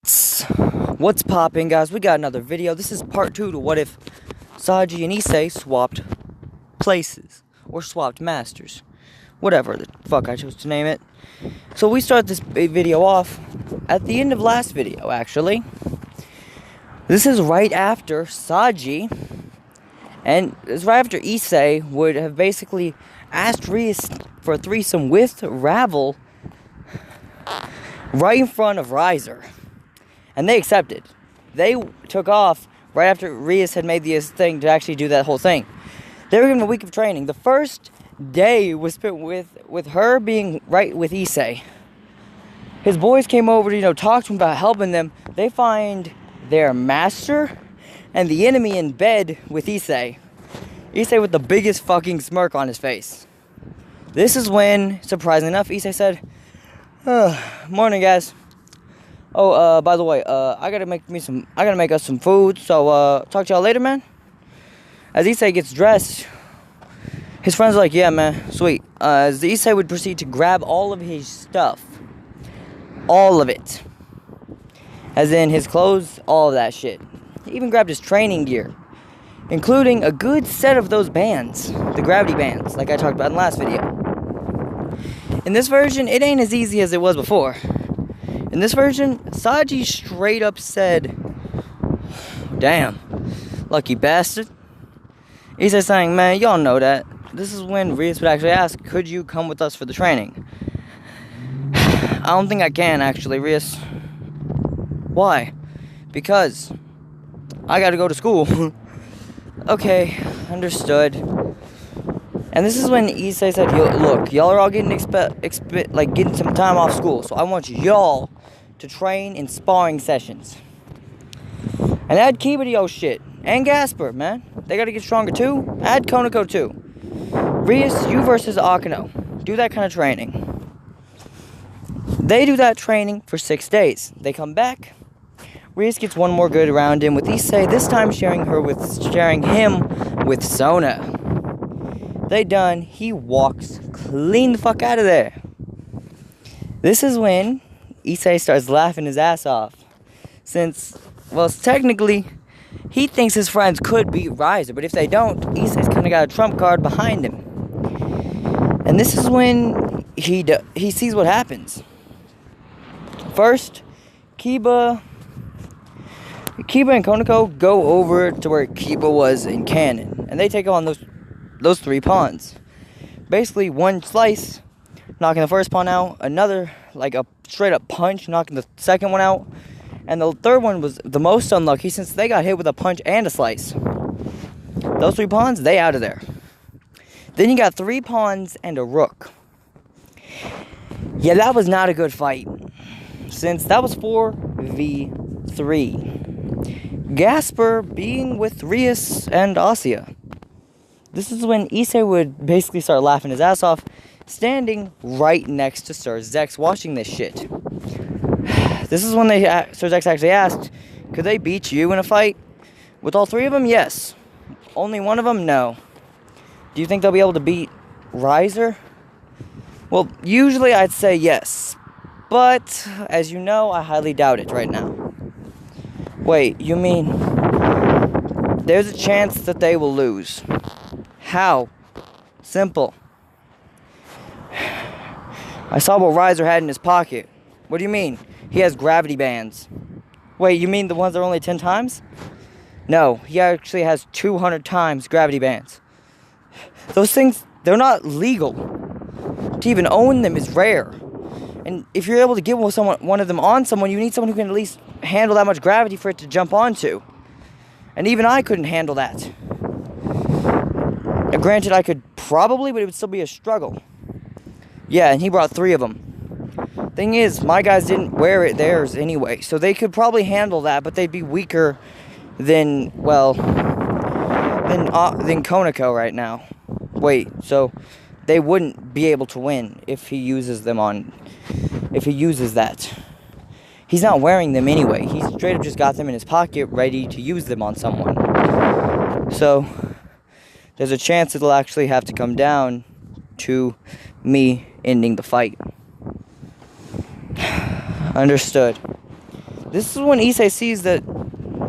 What's popping, guys? We got another video. This is part 2 to what if Saji and Issei swapped places or swapped masters, whatever the fuck I chose to name it. So we start this video off at the end of last video. Actually, this is right after Saji and it's right after Issei would have basically asked Rias for a threesome with Ravel right in front of Riser. And they accepted. They took off right after Rias had made this thing to actually do that whole thing. They were given a week of training. The first day was spent with her being right with Issei. His boys came over to, talk to him about helping them. They find their master and the enemy in bed with Issei. Issei with the biggest fucking smirk on his face. This is when, surprisingly enough, Issei said, morning, guys. Oh, by the way, I gotta make us some food, so, talk to y'all later, man. As Issei gets dressed, his friends are like, yeah, man, sweet. As Issei would proceed to grab all of his stuff. All of it. As in his clothes, all of that shit. He even grabbed his training gear, including a good set of those bands, the gravity bands, like I talked about in the last video. In this version, it ain't as easy as it was before. In this version, Saji straight up said, damn, lucky bastard. Issei saying, man, y'all know that. This is when Rias would actually ask, could you come with us for the training? I don't think I can, actually, Rias. Why? Because I gotta go to school. Okay, understood. And this is when Issei said, look, y'all are all getting getting some time off school, so I want y'all to train in sparring sessions. And add Kiba to your shit. And Gasper, man. They gotta get stronger too. Add Konako too. Rias, you versus Akano. Do that kind of training. They do that training for 6 days. They come back. Rias gets one more good round in with Issei, this time sharing him with Sona. They done, he walks clean the fuck out of there. This is when Issei starts laughing his ass off. Since, well, technically, he thinks his friends could beat Riser, but if they don't, Issei's kind of got a trump card behind him. And this is when he sees what happens. First, Kiba and Konako go over to where Kiba was in canon, and they take on those 3 pawns. Basically, one slice, knocking the first pawn out, another, like a straight up punch, knocking the second one out, and the third one was the most unlucky since they got hit with a punch and a slice. Those 3 pawns, they out of there. Then you got 3 pawns and a rook. Yeah, that was not a good fight, since that was 4v3. Gasper being with Rias and Asya. This is when Issei would basically start laughing his ass off, standing right next to Sir Zex watching this shit. This is when Sir Zex actually asked, could they beat you in a fight? With all 3 of them, yes. Only one of them, no. Do you think they'll be able to beat Riser? Well, usually I'd say yes. But, as you know, I highly doubt it right now. Wait, you mean there's a chance that they will lose? How? Simple. I saw what Riser had in his pocket. What do you mean? He has gravity bands. Wait, you mean the ones that are only 10 times? No, he actually has 200 times gravity bands. Those things, they're not legal. To even own them is rare. And if you're able to get one of them on someone, you need someone who can at least handle that much gravity for it to jump onto. And even I couldn't handle that. Now, granted, I could probably, but it would still be a struggle. Yeah, and he brought 3 of them. Thing is, my guys didn't wear theirs anyway, so they could probably handle that, but they'd be weaker than Konako right now. Wait, so they wouldn't be able to win if he uses that. He's not wearing them anyway. He straight up just got them in his pocket, ready to use them on someone. So there's a chance it'll actually have to come down to me ending the fight. Understood. This is when Issei sees that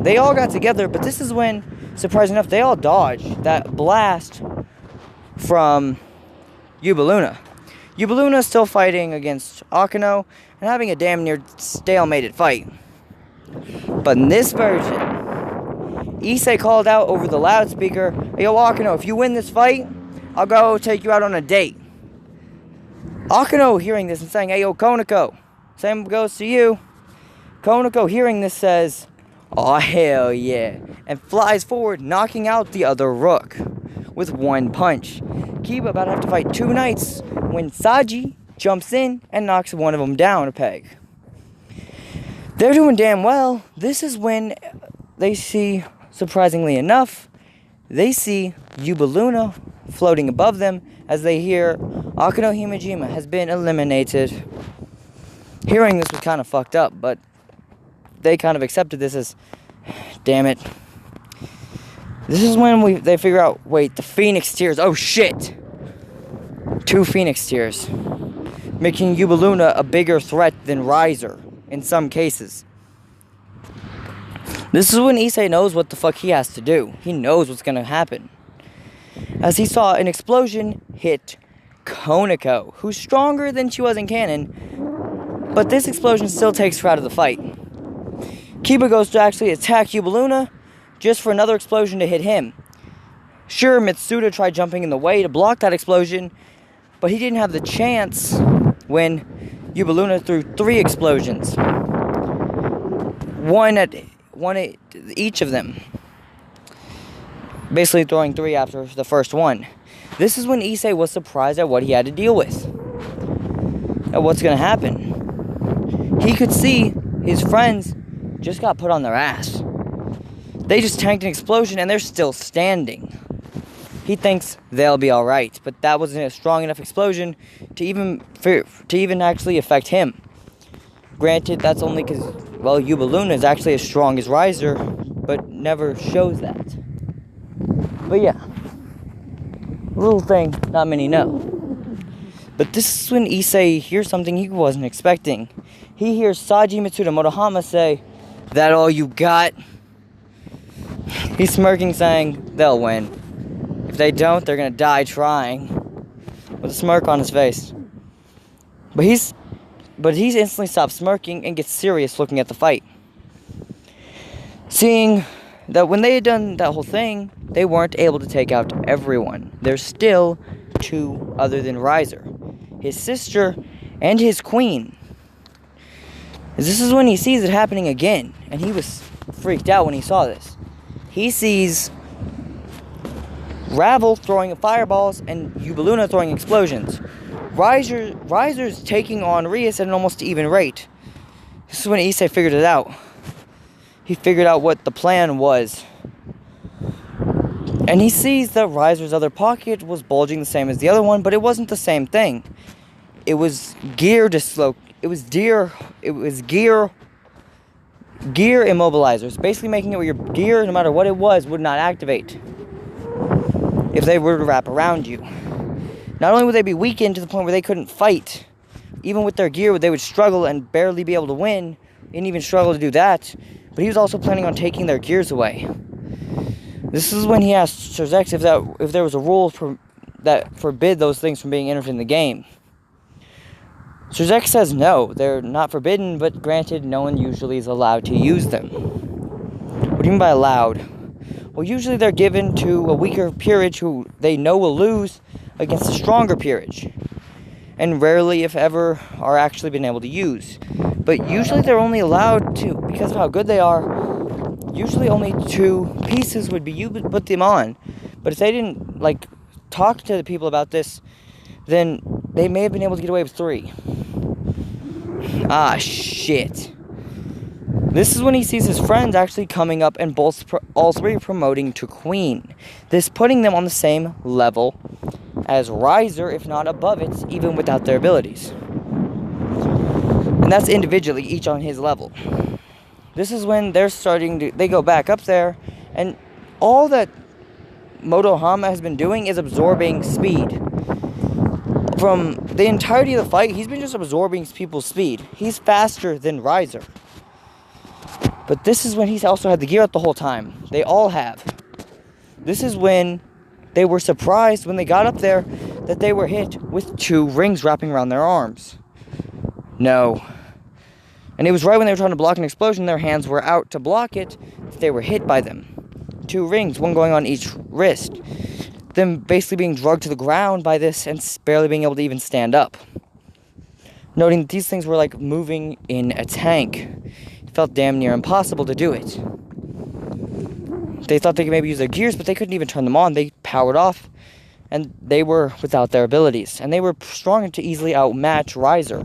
they all got together, but this is when, surprisingly enough, they all dodged that blast from Yubaluna. Yubaluna is still fighting against Akano and having a damn near stalemated fight. But in this version, Issei called out over the loudspeaker, "Hey, yo, Akano, if you win this fight, I'll go take you out on a date." Akano hearing this and saying, "Hey, yo, Konako, same goes to you." Konako hearing this says, "Aw, hell yeah," and flies forward, knocking out the other rook with one punch. Kiba about to have to fight two knights when Saji jumps in and knocks one of them down a peg. They're doing damn well. This is when they see, surprisingly enough, they see Yubaluna floating above them as they hear Akano Himejima has been eliminated. Hearing this was kind of fucked up, but they kind of accepted this as, damn it. This is when they figure out, wait, the Phoenix Tears, oh shit! 2 Phoenix Tears, making Yubaluna a bigger threat than Riser in some cases. This is when Issei knows what the fuck he has to do. He knows what's gonna happen. As he saw an explosion hit Konako, who's stronger than she was in canon, but this explosion still takes her out of the fight. Kiba goes to actually attack Yubaluna just for another explosion to hit him. Sure, Mitsuda tried jumping in the way to block that explosion, but he didn't have the chance when Yubaluna threw 3 explosions. One at each of them. Basically throwing 3 after the first one. This is when Issei was surprised at what he had to deal with. At what's going to happen. He could see his friends just got put on their ass. They just tanked an explosion and they're still standing. He thinks they'll be alright, but that wasn't a strong enough explosion to even actually affect him. Granted, that's only because, well, Yubaluna is actually as strong as Riser, but never shows that. But yeah, little thing not many know. But this is when Issei hears something he wasn't expecting. He hears Saji, Mitsuda, Motohama say, "That all you got?" He's smirking, saying they'll win. If they don't, they're gonna die trying. With a smirk on his face. But he's instantly stops smirking and gets serious looking at the fight. Seeing that when they had done that whole thing, they weren't able to take out everyone. There's still 2 other than Riser. His sister and his queen. This is when he sees it happening again, and he was freaked out when he saw this. He sees Ravel throwing fireballs and Yubaluna throwing explosions. Riser's taking on Rias at an almost even rate. This is when Issei figured it out. He figured out what the plan was. And he sees that Riser's other pocket was bulging the same as the other one, but it wasn't the same thing. It was gear immobilizers, basically making it where your gear, no matter what it was, would not activate if they were to wrap around you. Not only would they be weakened to the point where they couldn't fight, even with their gear, they would struggle and barely be able to win, and even struggle to do that, but he was also planning on taking their gears away. This is when he asked Sir Zex if there was a rule that forbid those things from being entered in the game. Sir Zex says no, they're not forbidden, but granted, no one usually is allowed to use them. What do you mean by allowed? Well, usually they're given to a weaker peerage who they know will lose against a stronger peerage. And rarely, if ever, are actually been able to use. But usually they're only allowed to, because of how good they are, usually only 2 pieces would be you would put them on. But if they didn't, talk to the people about this, then they may have been able to get away with 3. Ah, shit. This is when he sees his friends actually coming up and all 3 promoting to Queen. This putting them on the same level as Riser, if not above it, even without their abilities. And that's individually, each on his level. This is when they go back up there, and all that Motohama has been doing is absorbing speed. From the entirety of the fight, he's been just absorbing people's speed. He's faster than Riser. But this is when he's also had the gear up the whole time. They all have. This is when they were surprised when they got up there that they were hit with 2 rings wrapping around their arms. No. And it was right when they were trying to block an explosion, their hands were out to block it, that they were hit by them. 2 rings, one going on each wrist. Them basically being drugged to the ground by this and barely being able to even stand up. Noting that these things were like moving in a tank. It felt damn near impossible to do it. They thought they could maybe use their gears, but they couldn't even turn them on. They powered off, and they were without their abilities. And they were strong enough to easily outmatch Riser.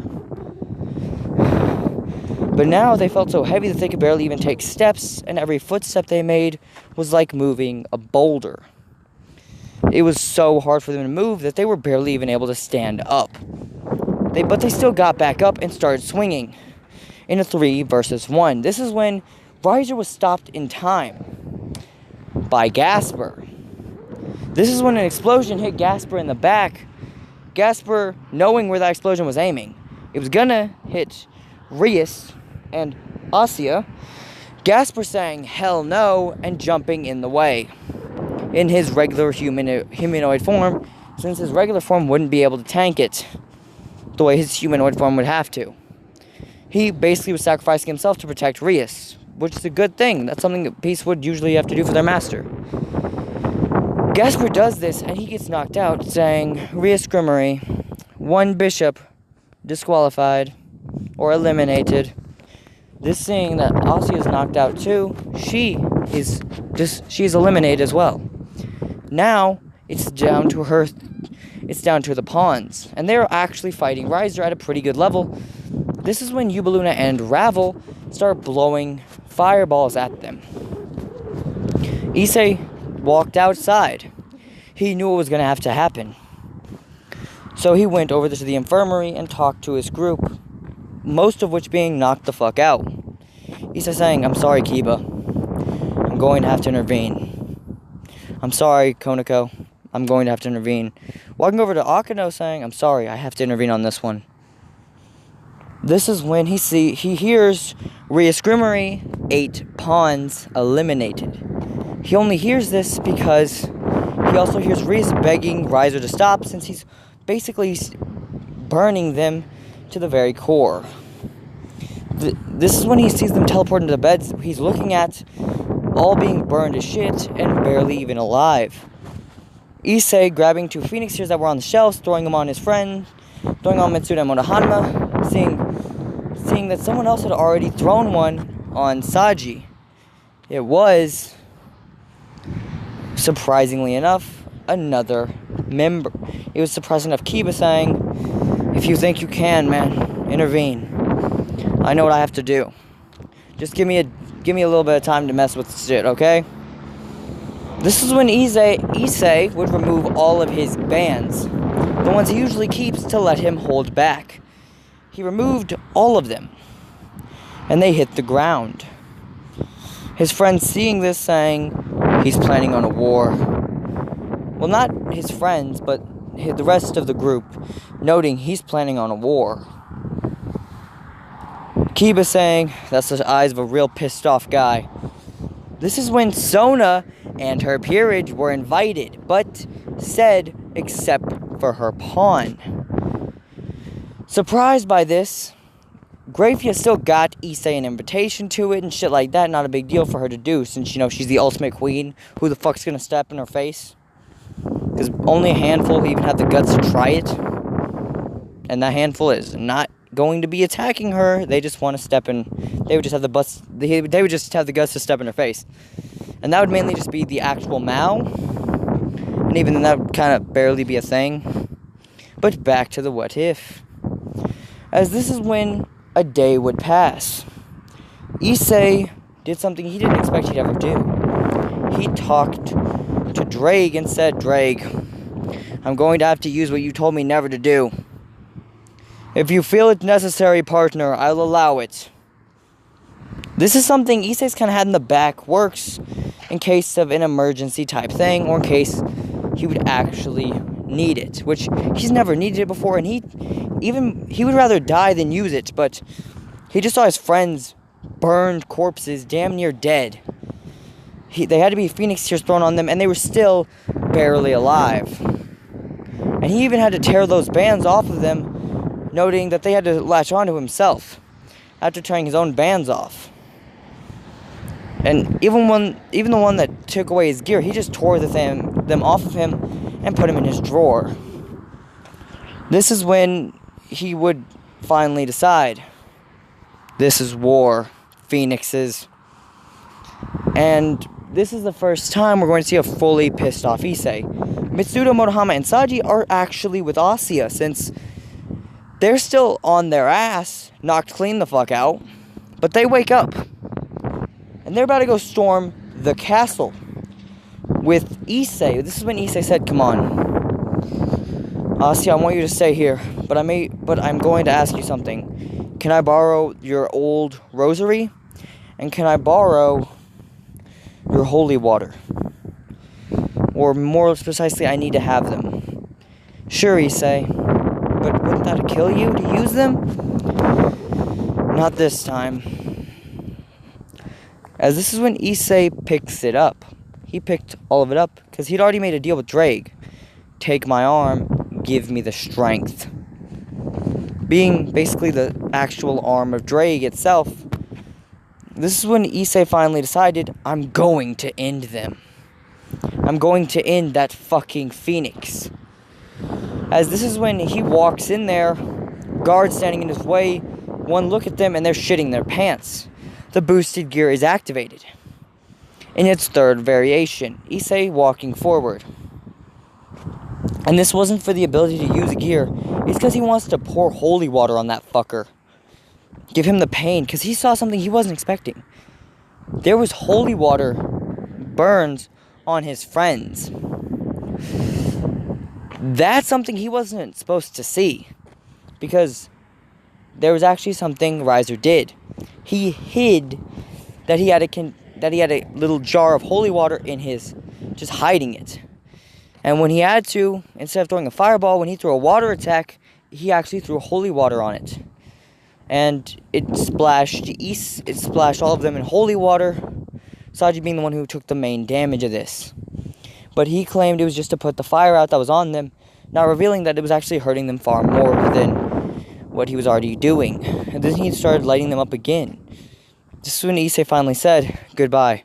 But now they felt so heavy that they could barely even take steps, and every footstep they made was like moving a boulder. It was so hard for them to move that they were barely even able to stand up. But they still got back up and started swinging in a 3 versus 1. This is when Riser was stopped in time by Gasper. This is when an explosion hit Gasper in the back. Gasper, knowing where that explosion was aiming, it was gonna hit Rias and Asia. Gasper saying hell no and jumping in the way in his regular humanoid form, since his regular form wouldn't be able to tank it the way his humanoid form would have to. He basically was sacrificing himself to protect Rias, which is a good thing. That's something that Beast would usually have to do for their master. Gasper does this, and he gets knocked out, saying, Rias Grimmery, 1 bishop, disqualified, or eliminated. This seeing that Asia is knocked out too, she is eliminated as well. Now, it's down to the pawns, and they're actually fighting Riser at a pretty good level. This is when Ubaluna and Ravel start blowing fireballs at them. Issei walked outside. He knew it was going to have to happen. So he went over to the infirmary and talked to his group, most of which being knocked the fuck out. Issei saying, I'm sorry, Kiba. I'm going to have to intervene. I'm sorry, Konako. I'm going to have to intervene. Walking over to Akano saying, I'm sorry, I have to intervene on this one. This is when he hears Rias Grimmery, 8 pawns eliminated. He only hears this because he also hears Rias begging Riser to stop, since he's basically burning them to the very core. This is when he sees them teleport into the beds he's looking at, all being burned to shit and barely even alive. Issei grabbing 2 phoenix tears that were on the shelves, throwing them on his friend, throwing on Mitsuda and Monohanma, seeing that someone else had already thrown one on Saji. It was, surprisingly enough, another member. It was surprising enough. Kiba saying, if you think you can, man, intervene. I know what I have to do. Just give me a little bit of time to mess with shit, okay? This is when Issei would remove all of his bands, the ones he usually keeps to let him hold back. He removed all of them, and they hit the ground. His friends seeing this saying, he's planning on a war. Well, not his friends, but the rest of the group, noting he's planning on a war. Kiba saying, that's the eyes of a real pissed off guy. This is when Sona and her peerage were invited, but said except for her pawn. Surprised by this, Grafia still got Issei an invitation to it and shit like that. Not a big deal for her to do, since, you know, she's the ultimate queen. Who the fuck's gonna step in her face? Because only a handful even have the guts to try it. And that handful is not going to be attacking her. They just want to step in. They would just have the guts to step in her face. And that would mainly just be the actual Mao. And even then, that would kind of barely be a thing. But back to the what if. As this is when a day would pass. Issei did something he didn't expect he'd ever do. He talked to Drake and said, Drake, I'm going to have to use what you told me never to do. If you feel it necessary, partner, I'll allow it. This is something Issei's kind of had in the back works in case of an emergency type thing, or in case he would actually need it, which he's never needed it before, and he would rather die than use it, but he just saw his friends burned corpses, damn near dead. They had to be phoenix tears thrown on them, and they were still barely alive. And he even had to tear those bands off of them, noting that they had to latch onto himself after tearing his own bands off. And even the one that took away his gear, he just tore them off of him and put him in his drawer. This is when he would finally decide, this is war, phoenixes. And this is the first time we're going to see a fully pissed off Issei. Mitsuda, Motohama, and Saji are actually with Asuya, since they're still on their ass, knocked clean the fuck out. But they wake up, and they're about to go storm the castle with Issei. This is when Issei said, come on, Asuya, I want you to stay here, but I'm going to ask you something. Can I borrow your old rosary? And can I borrow your holy water? Or more precisely, I need to have them. Sure, Issei, but wouldn't that kill you to use them? Not this time. As this is when Issei picks it up. He picked all of it up because he'd already made a deal with Drake. Take my arm, give me the strength. Being basically the actual arm of Drake itself, this is when Issei finally decided, I'm going to end them. I'm going to end that fucking phoenix. As this is when he walks in there, guards standing in his way, one look at them and they're shitting their pants. The boosted gear is activated. In its third variation, Issei walking forward. And this wasn't for the ability to use gear, it's because he wants to pour holy water on that fucker. Give him the pain, because he saw something he wasn't expecting. There was holy water burns on his friends. That's something he wasn't supposed to see, because there was actually something Riser did. He hid that he had a little jar of holy water in his, just hiding it. And when he had to, instead of throwing a fireball, when he threw a water attack, he actually threw holy water on it. And it splashed all of them in holy water, Saji being the one who took the main damage of this. But he claimed it was just to put the fire out that was on them, not revealing that it was actually hurting them far more than what he was already doing. And then he started lighting them up again. This is when Issei finally said, goodbye,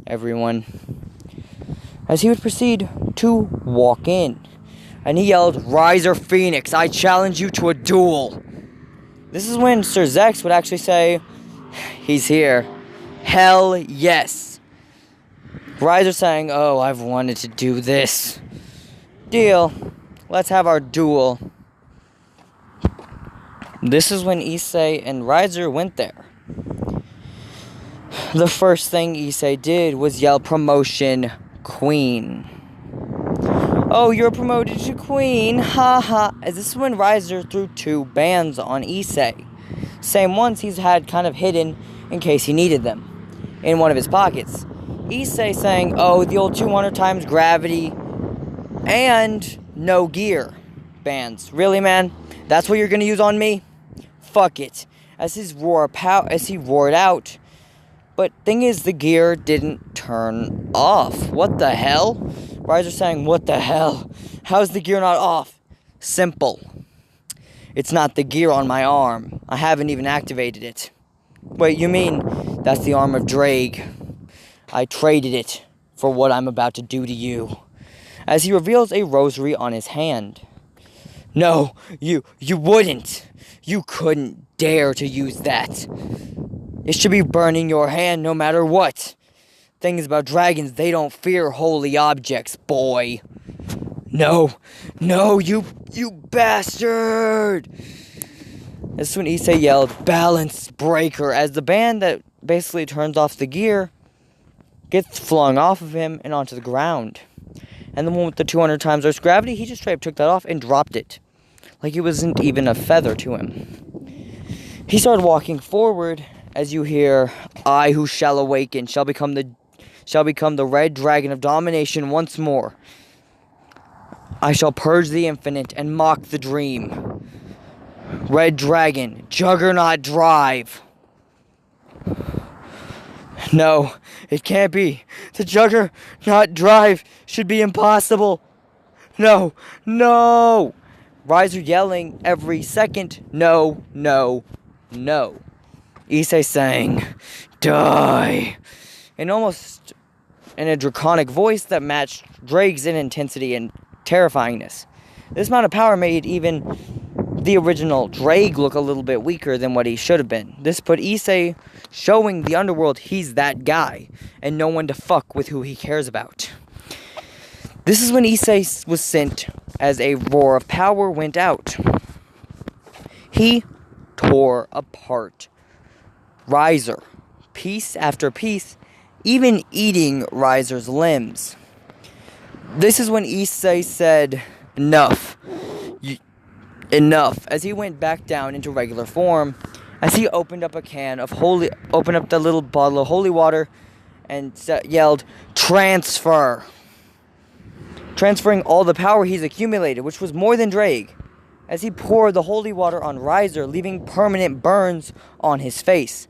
everyone. As he would proceed to walk in. And he yelled, Riser Phoenix, I challenge you to a duel. This is when Sir Zex would actually say, he's here. Hell yes. Riser saying, oh, I've wanted to do this. Deal. Let's have our duel. This is when Issei and Riser went there. The first thing Issei did was yell promotion queen. Oh, you're promoted to queen, haha. As this is when Riser threw 2 bands on Issei. Same ones he's had kind of hidden in case he needed them, in one of his pockets. Issei saying, oh, the old 200 times gravity and no gear bands. Really, man? That's what you're gonna use on me? Fuck it. As he roared out. But thing is, the gear didn't turn off. What the hell? Riser saying, what the hell? How's the gear not off? Simple. It's not the gear on my arm. I haven't even activated it. Wait, you mean that's the arm of Drake? I traded it for what I'm about to do to you. As he reveals a rosary on his hand. No, you wouldn't. You couldn't dare to use that. It should be burning your hand no matter what. Things about dragons, they don't fear holy objects, boy. No, you bastard! This is when Issei yelled, balance breaker, as the band that basically turns off the gear gets flung off of him and onto the ground. And the one with the 200 times Earth's gravity, he just straight up took that off and dropped it. Like it wasn't even a feather to him. He started walking forward as you hear, I who shall awaken shall become the red dragon of domination once more. I shall purge the infinite and mock the dream. Red dragon, juggernaut drive. No, it can't be. The Juggernaut drive should be impossible. No, no. Riser yelling every second, no, no, no. Issei saying, die. And almost in a draconic voice that matched Drake's in intensity and terrifyingness. This amount of power made even the original Drake look a little bit weaker than what he should have been. This put Issei showing the underworld he's that guy, and no one to fuck with who he cares about. This is when Issei was sent as a roar of power went out. He tore apart Riser, piece after piece, even eating Riser's limbs. This is when Issei said, enough. Enough, as he went back down into regular form, as he opened up the little bottle of holy water and yelled, transfer. Transferring all the power he's accumulated, which was more than Drake, as he poured the holy water on Riser, leaving permanent burns on his face.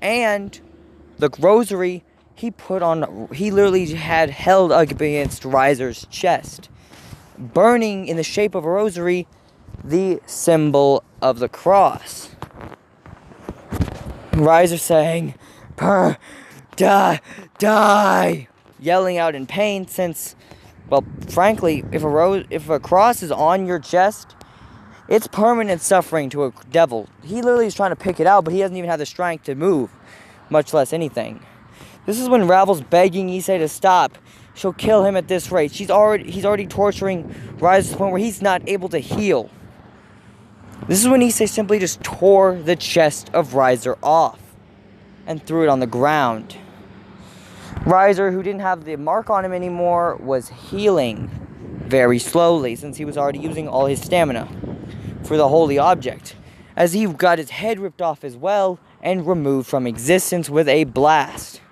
And the rosary he literally had held up against Riser's chest, burning in the shape of a rosary, the symbol of the cross. Riser saying, die, yelling out in pain since, well, frankly, if a cross is on your chest, it's permanent suffering to a devil. He literally is trying to pick it out, but he doesn't even have the strength to move, much less anything. This is when Ravel's begging Issei to stop. She'll kill him at this rate. He's already torturing Riser to the point where he's not able to heal. This is when Issei simply just tore the chest of Riser off and threw it on the ground. Riser, who didn't have the mark on him anymore, was healing very slowly since he was already using all his stamina for the holy object, as he got his head ripped off as well and removed from existence with a blast.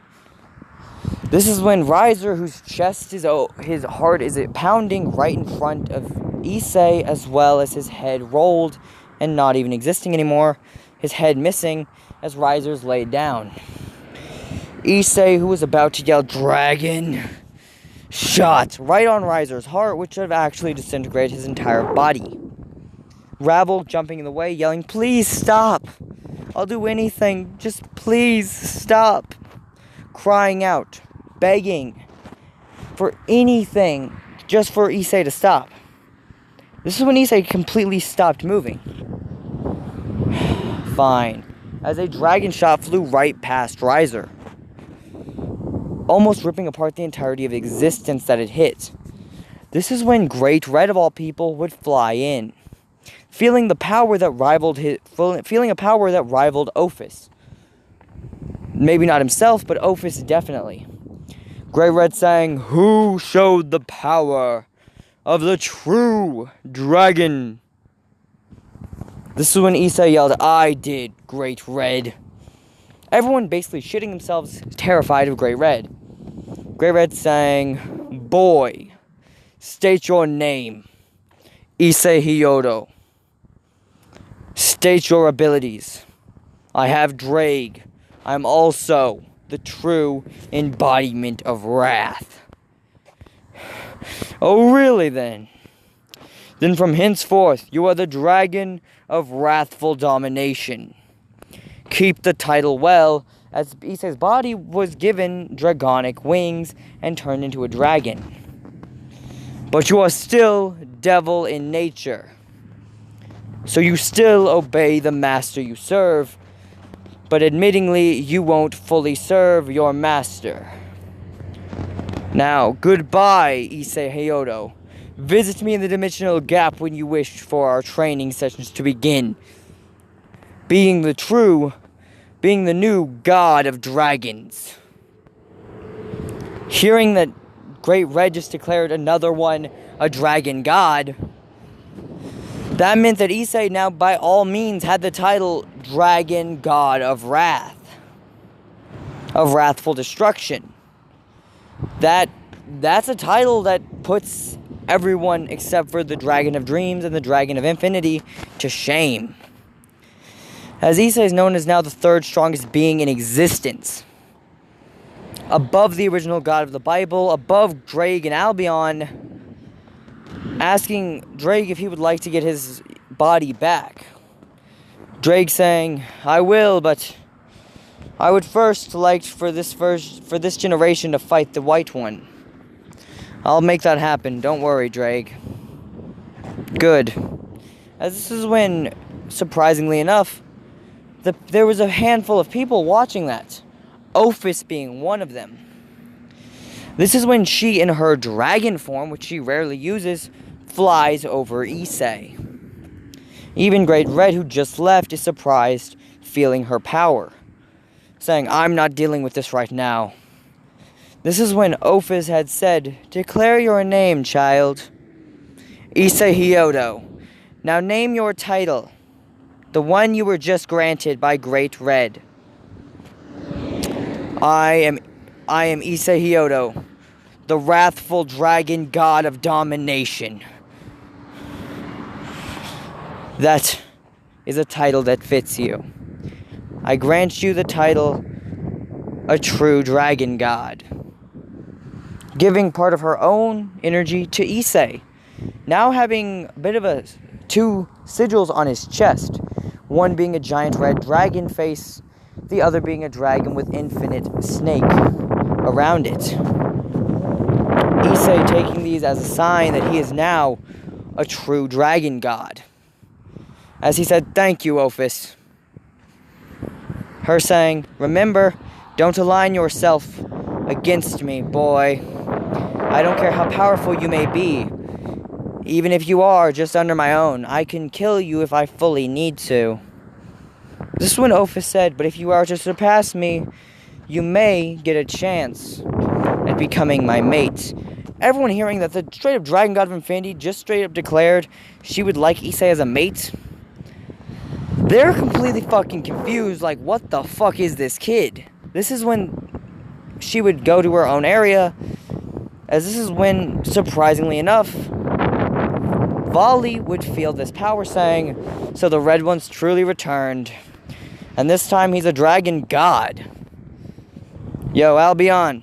This is when Riser, whose chest is his heart is pounding right in front of Issei, as well as his head rolled and not even existing anymore, his head missing as Riser's laid down. Issei, who was about to yell dragon, shot right on Riser's heart, which would have actually disintegrated his entire body. Ravel jumping in the way, yelling, please stop, I'll do anything, just please stop. Crying out, begging for anything just for Issei to stop. This is when Issei completely stopped moving. Fine, as a dragon shot flew right past Riser, almost ripping apart the entirety of existence that it hit. This is when Great Red of all people would fly in, feeling a power that rivaled Ophis. Maybe not himself, but Ophis definitely. Great Red saying, who showed the power of the true dragon? This is when Issei yelled, I did, Great Red. Everyone basically shitting themselves, terrified of Great Red. Great Red saying, boy, state your name. Issei Hyodo. State your abilities. I have Drake. I'm also the true embodiment of wrath. Oh, really then? Then from henceforth, you are the dragon of wrathful domination. Keep the title well, as Issei's body was given dragonic wings and turned into a dragon. But you are still devil in nature. So you still obey the master you serve, but admittingly, you won't fully serve your master. Now, goodbye, Issei Hyodo. Visit me in the dimensional gap when you wish for our training sessions to begin. Being the new god of dragons. Hearing that Great Red just declared another one a dragon god, that meant that Issei now by all means had the title Dragon God of Wrath, of wrathful destruction. That's a title that puts everyone except for the Dragon of Dreams and the Dragon of Infinity to shame, as Issei is known as now the third strongest being in existence. above the original God of the Bible, above Drake and Albion, asking Drake if he would like to get his body back. Drake saying, "I will, but I would first like for this generation to fight the White One. I'll make that happen. Don't worry, Drake." Good. As this is when, surprisingly enough, there was a handful of people watching that. Ophis being one of them. This is when she, in her dragon form, which she rarely uses, flies over Issei. Even Great Red, who just left, is surprised, feeling her power, saying, "I'm not dealing with this right now." This is when Ophis had said, "Declare your name, child." "Issei Hyodo. Now name your title, the one you were just granted by Great Red." I am Issei Hyodo, the wrathful dragon god of domination." "That is a title that fits you. I grant you the title, a true dragon god." Giving part of her own energy to Issei, now having a bit of two sigils on his chest, one being a giant red dragon face, the other being a dragon with infinite snake around it. Issei taking these as a sign that he is now a true dragon god. As he said, "Thank you, Ophis." Her saying, "Remember, don't align yourself against me, boy. I don't care how powerful you may be. Even if you are just under my own, I can kill you if I fully need to." This is when Ophis said, "But if you are to surpass me, you may get a chance at becoming my mate." Everyone hearing that the straight-up Dragon God of Infinity just straight-up declared she would like Issei as a mate, they're completely fucking confused, like, what the fuck is this kid? This is when she would go to her own area, as this is when, surprisingly enough, Vali would feel this power, saying, "So the Red One's truly returned. And this time he's a dragon god." "Yo, Albion."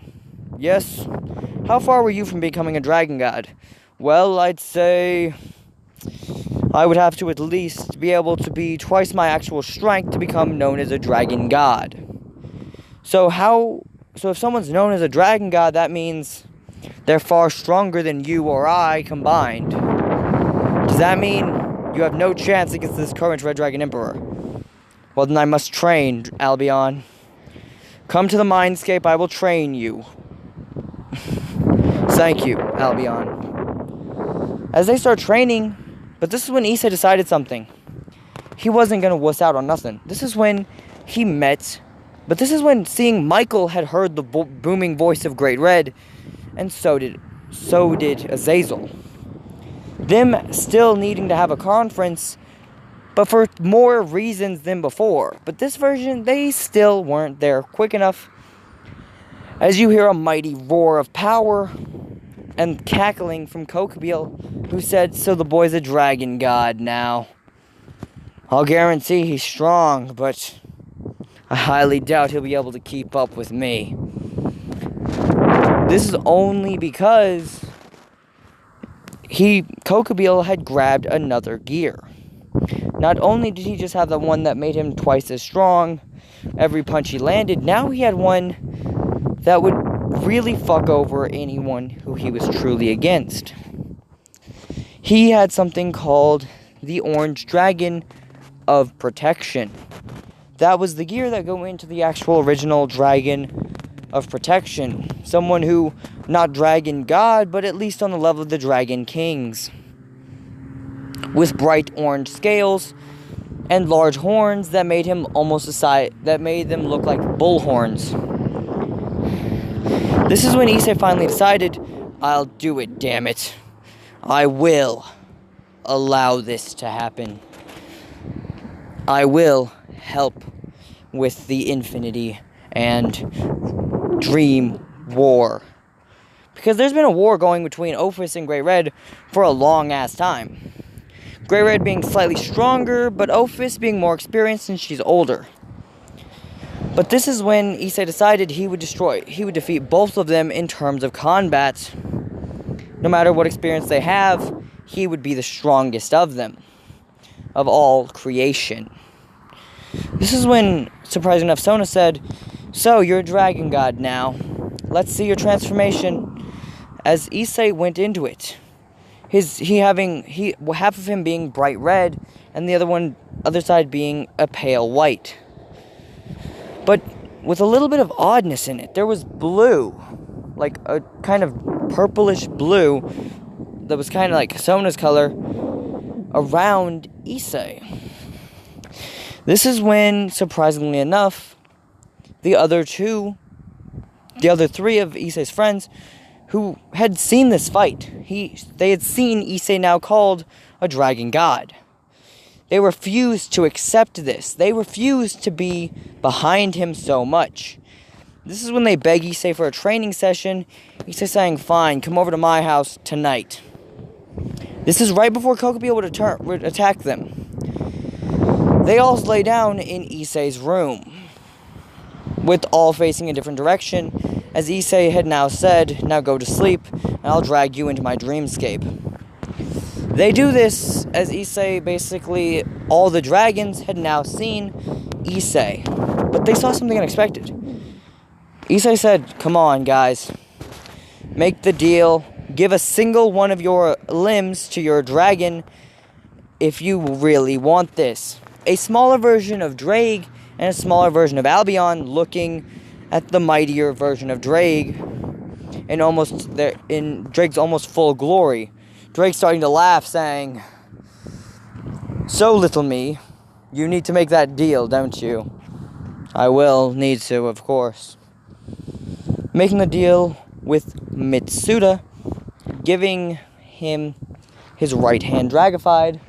"Yes? How far were you from becoming a dragon god?" "Well, I'd say I would have to at least be able to be twice my actual strength to become known as a dragon god." So if someone's known as a dragon god, that means they're far stronger than you or I combined. Does that mean you have no chance against this current Red Dragon Emperor? Well, then I must train, Albion. Come to the Mindscape, I will train you. Thank you, Albion. As they start training, but this is when Issei decided something. He wasn't going to wuss out on nothing. This is when he met, but this is when seeing Michael had heard the booming voice of Great Red, and so did Azazel. Them still needing to have a conference, but for more reasons than before. But this version, they still weren't there quick enough. As you hear a mighty roar of power and cackling from Kokobil, who said, "So the boy's a dragon god now. I'll guarantee he's strong, but I highly doubt he'll be able to keep up with me." This is only because Kokobil had grabbed another gear. Not only did he just have the one that made him twice as strong every punch he landed, now he had one that would really fuck over anyone who he was truly against. He had something called the Orange Dragon of Protection. That was the gear that go into the actual original Dragon of Protection. Someone who, not Dragon God, but at least on the level of the Dragon Kings. With bright orange scales and large horns that made him that made them look like bull horns. This is when Issei finally decided, "I'll do it, damn it. I will allow this to happen. I will help with the Infinity and Dream War." Because there's been a war going between Ophis and Great Red for a long ass time. Great Red being slightly stronger, but Ophis being more experienced since she's older. But this is when Issei decided he would defeat both of them in terms of combat. No matter what experience they have, he would be the strongest of them, of all creation. This is when, surprising enough, Sona said, "So, you're a dragon god now. Let's see your transformation." As Issei went into it, half of him being bright red, and the other side being a pale white. But with a little bit of oddness in it. There was blue, like a kind of purplish blue that was kind of like Sona's color around Issei. This is when, surprisingly enough, the other three of Issei's friends who had seen this fight, they had seen Issei now called a dragon god. They refused to accept this. They refused to be behind him so much. This is when they beg Issei for a training session. Issei saying, "Fine, come over to my house tonight." This is right before Kokobi would attack them. They all lay down in Issei's room, with all facing a different direction, as Issei had now said, "Now go to sleep, and I'll drag you into my dreamscape." They do this as Issei, basically, all the dragons had now seen Issei, but they saw something unexpected. Issei said, "Come on, guys, make the deal, give a single one of your limbs to your dragon if you really want this." A smaller version of Drake and a smaller version of Albion looking at the mightier version of Drake in Drake's almost full glory. Drake starting to laugh, saying, "So, little me, you need to make that deal, don't you?" "I will need to, of course." Making the deal with Mitsuda, giving him his right hand dragified,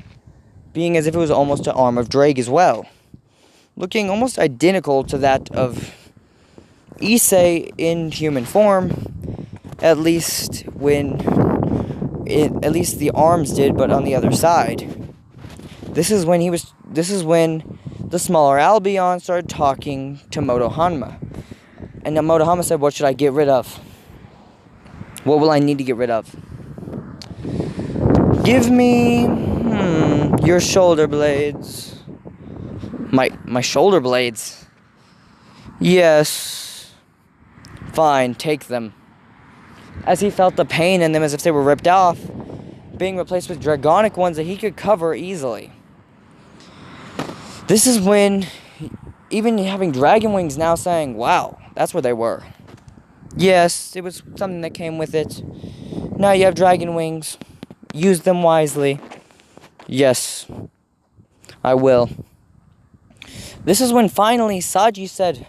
being as if it was almost an arm of Drake as well, looking almost identical to that of Issei in human form, at least the arms did, but on the other side. This is when the smaller Albion started talking to Motohanma. And then Motohanma said, "What should I get rid of? What will I need to get rid of?" "Give me your shoulder blades." My shoulder blades? "Yes." "Fine, take them." As he felt the pain in them as if they were ripped off, being replaced with dragonic ones that he could cover easily. This is when, even having dragon wings now saying, "Wow, that's where they were." "Yes, it was something that came with it. Now you have dragon wings. Use them wisely." "Yes, I will." This is when finally Saji said,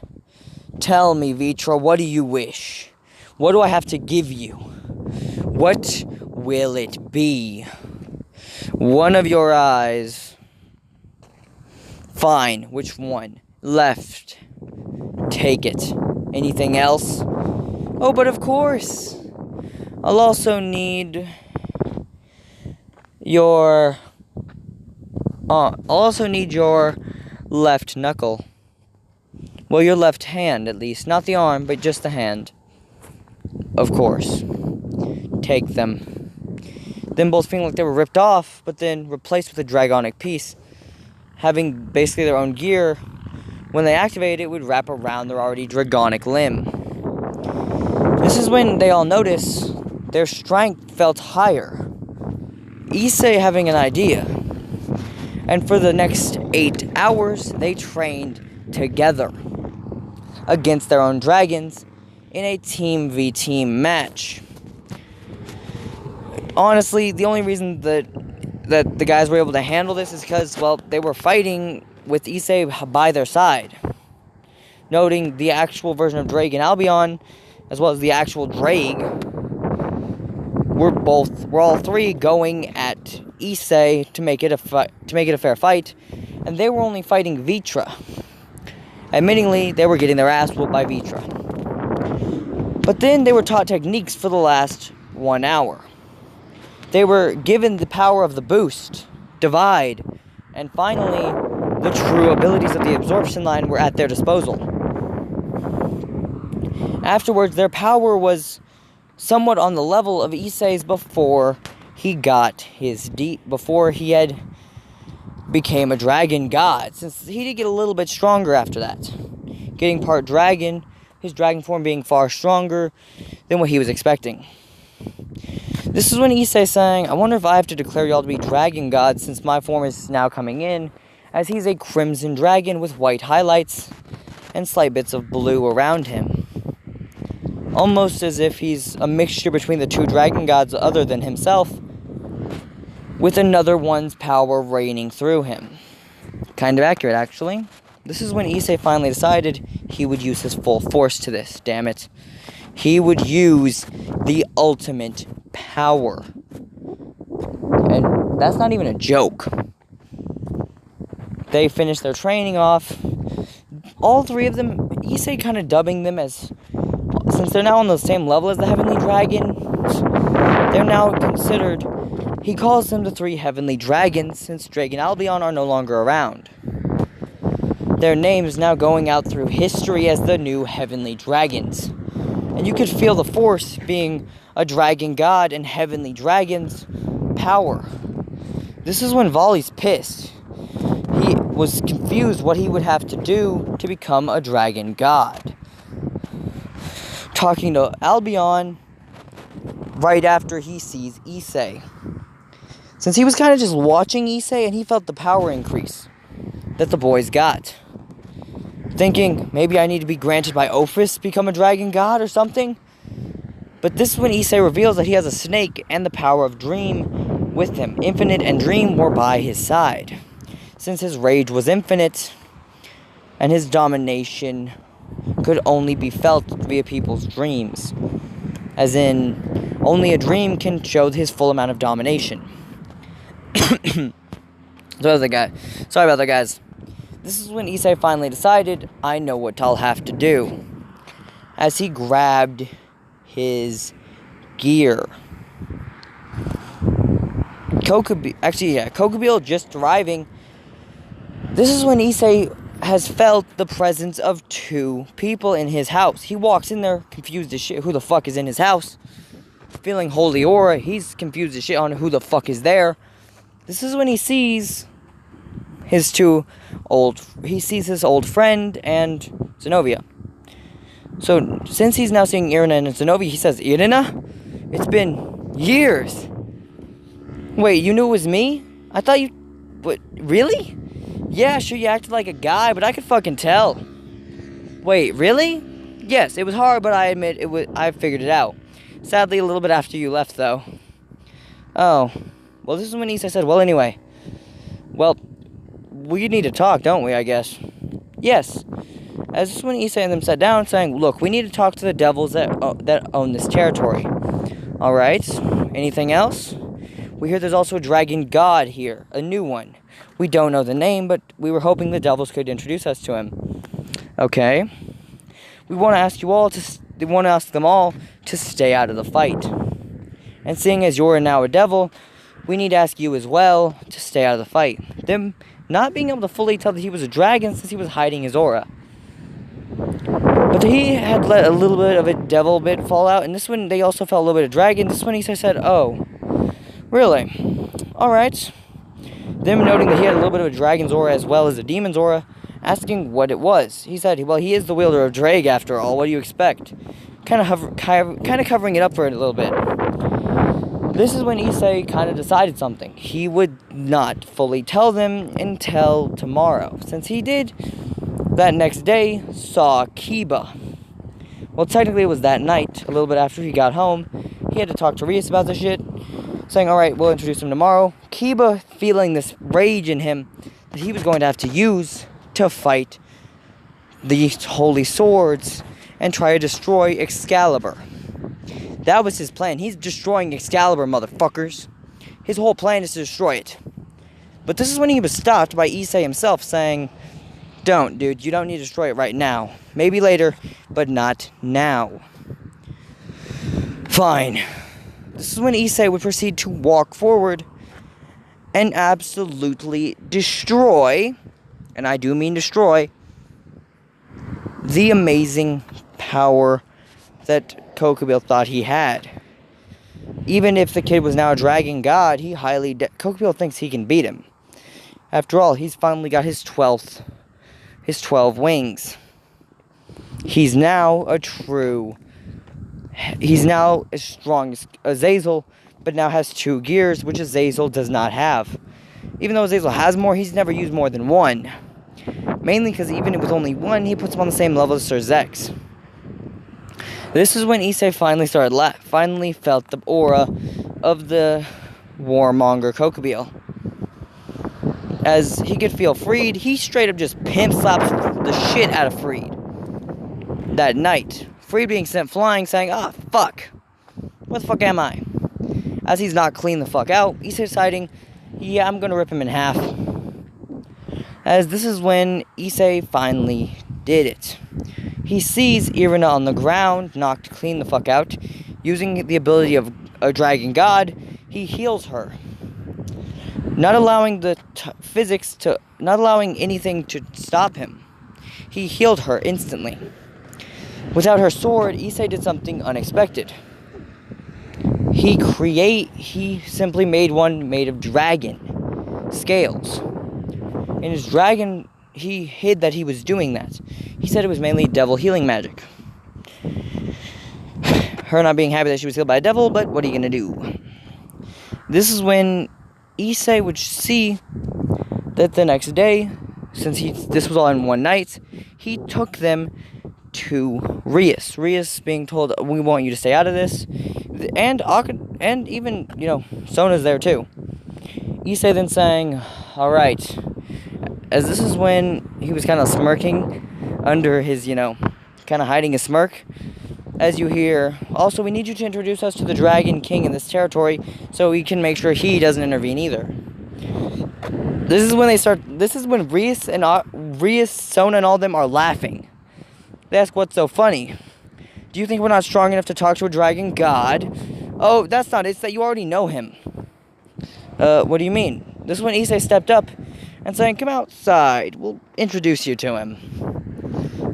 "Tell me, Vitra, what do you wish? What do I have to give you? What will it be?" "One of your eyes." "Fine, which one?" "Left. Take it. Anything else?" "Oh, but of course. I'll also need your left knuckle. Well, your left hand, at least. Not the arm, but just the hand." "Of course. Take them." Then both feeling like they were ripped off, but then replaced with a dragonic piece, having basically their own gear. When they activated it, would wrap around their already dragonic limb. This is when they all notice their strength felt higher. Issei having an idea. And for the next 8 hours, they trained together against their own dragons in a team v team match. Honestly, the only reason that the guys were able to handle this is because, well, they were fighting with Issei by their side. Noting the actual version of Drake and Albion, as well as the actual Drake, we're all three going at Issei to make it a fair fight, and they were only fighting Vitra. Admittingly, they were getting their ass whooped by Vitra. But then they were taught techniques for the last 1 hour. They were given the power of the boost, divide, and finally, the true abilities of the absorption line were at their disposal. Afterwards, their power was somewhat on the level of Issei's before he had became a dragon god, since he did get a little bit stronger after that. Getting part dragon, his dragon form being far stronger than what he was expecting. This is when Issei saying, I wonder if I have to declare y'all to be dragon gods since my form is now coming in, as he's a crimson dragon with white highlights and slight bits of blue around him. Almost as if he's a mixture between the two dragon gods other than himself, with another one's power reigning through him. Kind of accurate, actually. This is when Issei finally decided he would use his full force to this, damn it. He would use the ultimate power. And that's not even a joke. They finished their training off. All three of them, Issei kind of dubbing them as, since they're now on the same level as the Heavenly Dragon, they're now considered, he calls them the three Heavenly Dragons, since Drake and Albion are no longer around. Their names now going out through history as the new Heavenly Dragons. And you could feel the force being a dragon god and Heavenly Dragon's power. This is when Volley's pissed. He was confused what he would have to do to become a dragon god. Talking to Albion right after he sees Issei. Since he was kind of just watching Issei and he felt the power increase that the boys got. Thinking, maybe I need to be granted by Ophis to become a dragon god or something. But this is when Issei reveals that he has a snake and the power of Dream with him. Infinite and Dream were by his side. Since his rage was infinite and his domination could only be felt via people's dreams. As in, only a dream can show his full amount of domination. Sorry about that, guys. This is when Issei finally decided, I know what I'll have to do. As he grabbed his gear. Kokubile just arriving. This is when Issei has felt the presence of two people in his house. He walks in there, confused as shit, who the fuck is in his house? Feeling holy aura, he's confused as shit on who the fuck is there. This is when he sees his old friend and Zenobia. So, since he's now seeing Irina and Zenobia, he says, Irina? It's been years. Wait, you knew it was me? I thought you... What, really? Yeah, sure, you acted like a guy, but I could fucking tell. Wait, really? Yes, it was hard, but I admit I figured it out. Sadly, a little bit after you left, though. Oh. Well, this is when Issei said, well, anyway. Well, we need to talk, don't we, I guess? Yes. As this is when Issei and them sat down, saying, look, we need to talk to the devils that own this territory. Alright. Anything else? We hear there's also a dragon god here. A new one. We don't know the name, but we were hoping the devils could introduce us to him. Okay. We want to ask them all to stay out of the fight. And seeing as you're now a devil, we need to ask you as well to stay out of the fight. Them not being able to fully tell that he was a dragon since he was hiding his aura. But he had let a little bit of a devil bit fall out, and this one they also felt a little bit of dragon. This one he said, oh, really? Alright. Them noting that he had a little bit of a dragon's aura as well as a demon's aura, asking what it was. He said, well, he is the wielder of Drag after all, what do you expect? Kind of covering it up for it a little bit. This is when Issei kind of decided something. He would not fully tell them until tomorrow, since he did, that next day, saw Kiba. Well, technically it was that night, a little bit after he got home. He had to talk to Rias about this shit, saying, alright, we'll introduce him tomorrow. Kiba feeling this rage in him that he was going to have to use to fight these holy swords and try to destroy Excalibur. That was his plan. He's destroying Excalibur, motherfuckers. His whole plan is to destroy it. But this is when he was stopped by Issei himself, saying, don't, dude. You don't need to destroy it right now. Maybe later, but not now. Fine. This is when Issei would proceed to walk forward and absolutely destroy, and I do mean destroy, the amazing power that Kokubil thought he had. Even if the kid was now a dragon god, Kokubil thinks he can beat him. After all, he's finally got his 12 wings. He's now as strong as Azazel, but now has 2 gears, which Azazel does not have. Even though Azazel has more, he's never used more than 1. Mainly because even with only 1, he puts him on the same level as Sir Zex. This is when Issei finally felt the aura of the warmonger Kokubil. As he could feel Freed, he straight up just pimp slaps the shit out of Freed. That night, Freed being sent flying, saying, "Ah, fuck. Where the fuck am I?" As he's not clean the fuck out, Issei deciding, "Yeah, I'm gonna rip him in half." As this is when Issei finally did it. He sees Irina on the ground, knocked clean the fuck out. Using the ability of a dragon god, he heals her. Not allowing not allowing anything to stop him. He healed her instantly. Without her sword, Issei did something unexpected. He simply made one made of dragon scales. In his dragon, he hid that he was doing that. He said it was mainly devil healing magic. Her not being happy that she was healed by a devil, but what are you gonna do? This is when Issei would see that the next day, since this was all in one night, he took them to Rias. Rias being told, "We want you to stay out of this," and even Sona's there too. Issei then saying, "All right." As this is when he was kind of smirking under his, kind of hiding his smirk. As you hear, "Also, we need you to introduce us to the Dragon King in this territory so we can make sure he doesn't intervene either." This is when Rias, Sona, and all them are laughing. They ask, "What's so funny? Do you think we're not strong enough to talk to a dragon god?" "Oh, that's not it. It's that you already know him." What do you mean?" This is when Issei stepped up and saying, "Come outside. We'll introduce you to him."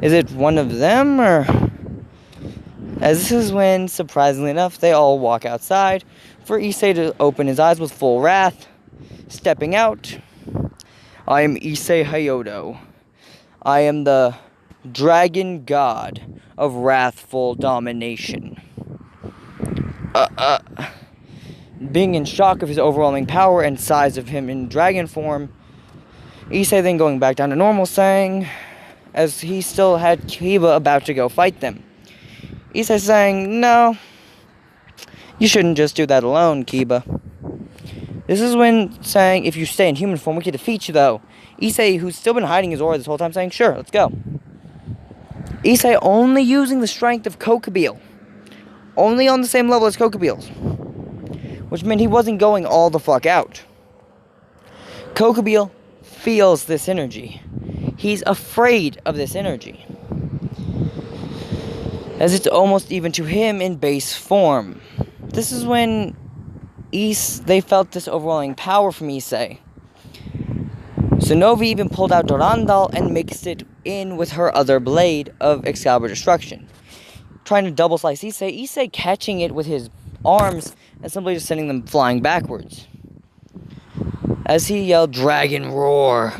Is it one of them, or? As this is when, surprisingly enough, they all walk outside for Issei to open his eyes with full wrath. Stepping out, "I am Issei Hayodo. I am the dragon god of wrathful domination." Being in shock of his overwhelming power and size of him in dragon form, Issei then going back down to normal, saying, as he still had Kiba about to go fight them. Issei saying, "No, you shouldn't just do that alone, Kiba." This is when saying, "If you stay in human form, we can defeat you, though." Issei, who's still been hiding his aura this whole time, saying, "Sure, let's go." Issei only using the strength of Kokubil. Only on the same level as Kokubil's. Which meant he wasn't going all the fuck out. Kokubil feels this energy. He's afraid of this energy. As it's almost even to him in base form. This is when they felt this overwhelming power from Issei. So Novi even pulled out Durandal and mixed it in with her other blade of Excalibur Destruction. Trying to double slice Issei catching it with his arms and simply just sending them flying backwards. As he yelled, "Dragon Roar!"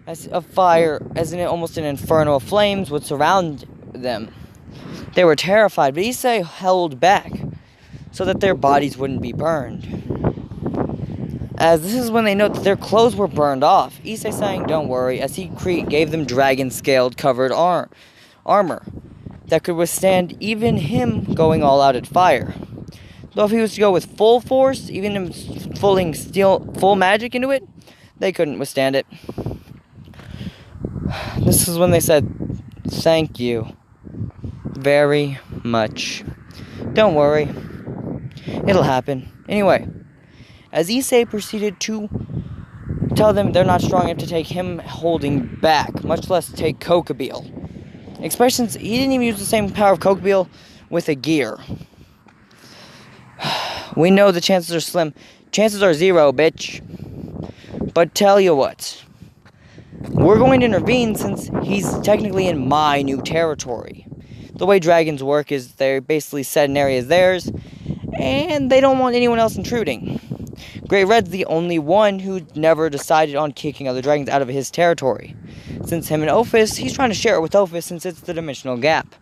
As almost an inferno of flames would surround them. They were terrified, but Issei held back so that their bodies wouldn't be burned. As this is when they note that their clothes were burned off. Issei saying, "Don't worry," as he gave them dragon-scaled covered armor that could withstand even him going all out at fire. Though if he was to go with full force, even him pulling full magic into it, they couldn't withstand it. This is when they said, "Thank you very much. Don't worry. It'll happen." Anyway, as Issei proceeded to tell them they're not strong enough to take him holding back, much less take Kokubil. Especially since he didn't even use the same power of Kokubil with a gear. We know the chances are slim. Chances are 0, bitch. But tell you what. We're going to intervene since he's technically in my new territory. the way dragons work is they're basically set an area as theirs, and they don't want anyone else intruding. Great Red's the only one who never decided on kicking other dragons out of his territory. Since him and Ophis, he's trying to share it with Ophis since it's the dimensional gap.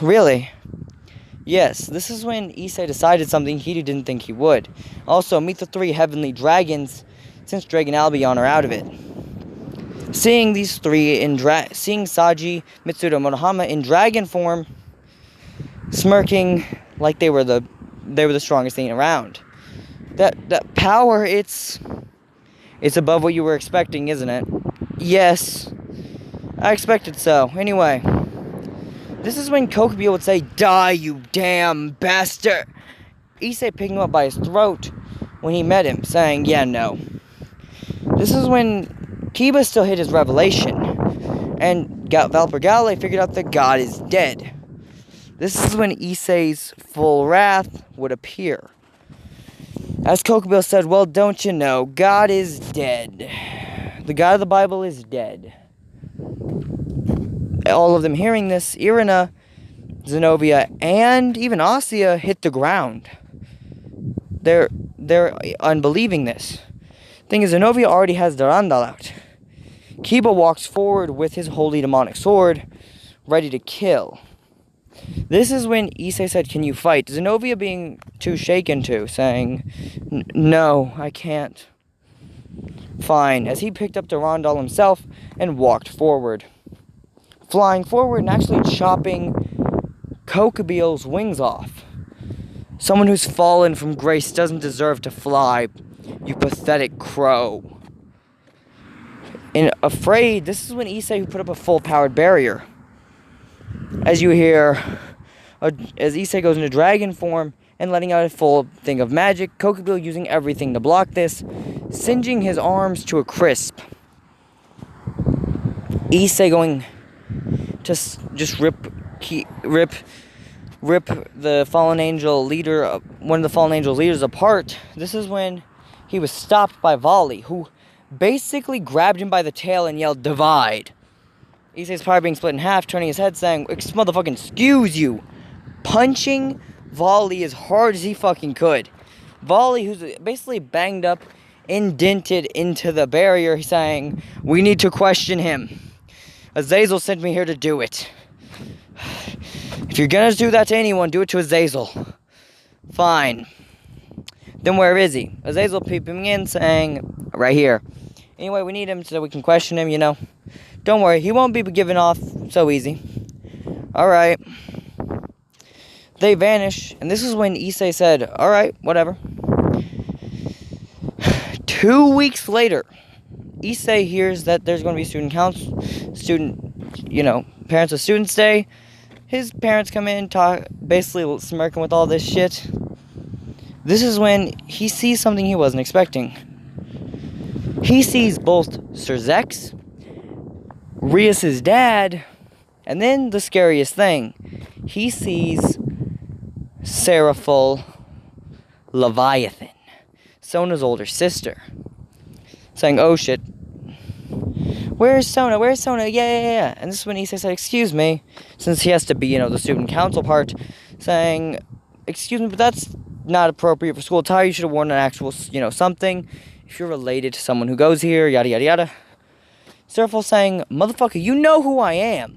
Really? Yes, this is when Issei decided something he didn't think he would. Also, meet the 3 heavenly dragons, since Dragon Albion are out of it. Seeing these 3 seeing Saji, Mitsuda, and Monohama in dragon form, smirking like they were the strongest thing around. That power, it's above what you were expecting, isn't it? Yes, I expected so. Anyway, this is when Kokubio would say, "Die, you damn bastard!" Issei picking him up by his throat when he met him, saying, "Yeah, no." This is when Kiba still hid his revelation, and Valpergale figured out that God is dead. This is when Issei's full wrath would appear. As Kokubio said, "Well, don't you know, God is dead. The God of the Bible is dead." All of them hearing this, Irina, Zenobia, and even Asya hit the ground. They're unbelieving this. Thing is, Zenobia already has Durandal out. Kiba walks forward with his holy demonic sword, ready to kill. This is when Issei said, "Can you fight?" Zenobia being too shaken to, saying, "No, I can't." Fine, as he picked up Durandal himself and walked forward. Flying forward and actually chopping Kokubio's wings off. Someone who's fallen from grace doesn't deserve to fly, you pathetic crow. And afraid, this is when Issei who put up a full-powered barrier. As you hear, as Issei goes into dragon form and letting out a full thing of magic, Kokubio using everything to block this, singeing his arms to a crisp. Issei going to just rip the fallen angel leader, one of the fallen angel leaders apart. This is when he was stopped by Volley, who basically grabbed him by the tail and yelled, "Divide." Issei's power being split in half, turning his head, saying, "Motherfucking excuse you," punching Volley as hard as he fucking could. Volley, who's basically banged up, indented into the barrier, saying, "We need to question him. Azazel sent me here to do it. If you're gonna do that to anyone, do it to Azazel." Fine. Then where is he? Azazel peeping in, saying, "Right here." Anyway, we need him so we can question him, you know. Don't worry, he won't be given off so easy. Alright. They vanish, and this is when Issei said, "Alright, whatever." 2 weeks later, Issei hears that there's going to be Parents of Students Day. His parents come in, basically smirking with all this shit. This is when he sees something he wasn't expecting. He sees both Sir Zex, Rias's dad, and then the scariest thing, he sees Seraphil Leviathan, Sona's older sister, saying, "Oh shit, where's Sona? Where's Sona? Yeah. And this is when Issei said, "Excuse me," since he has to be, the student council part, saying, "Excuse me, but that's not appropriate for school attire. You should have worn an actual, something. If you're related to someone who goes here, yada, yada, yada." Seraphil saying, "Motherfucker, you know who I am.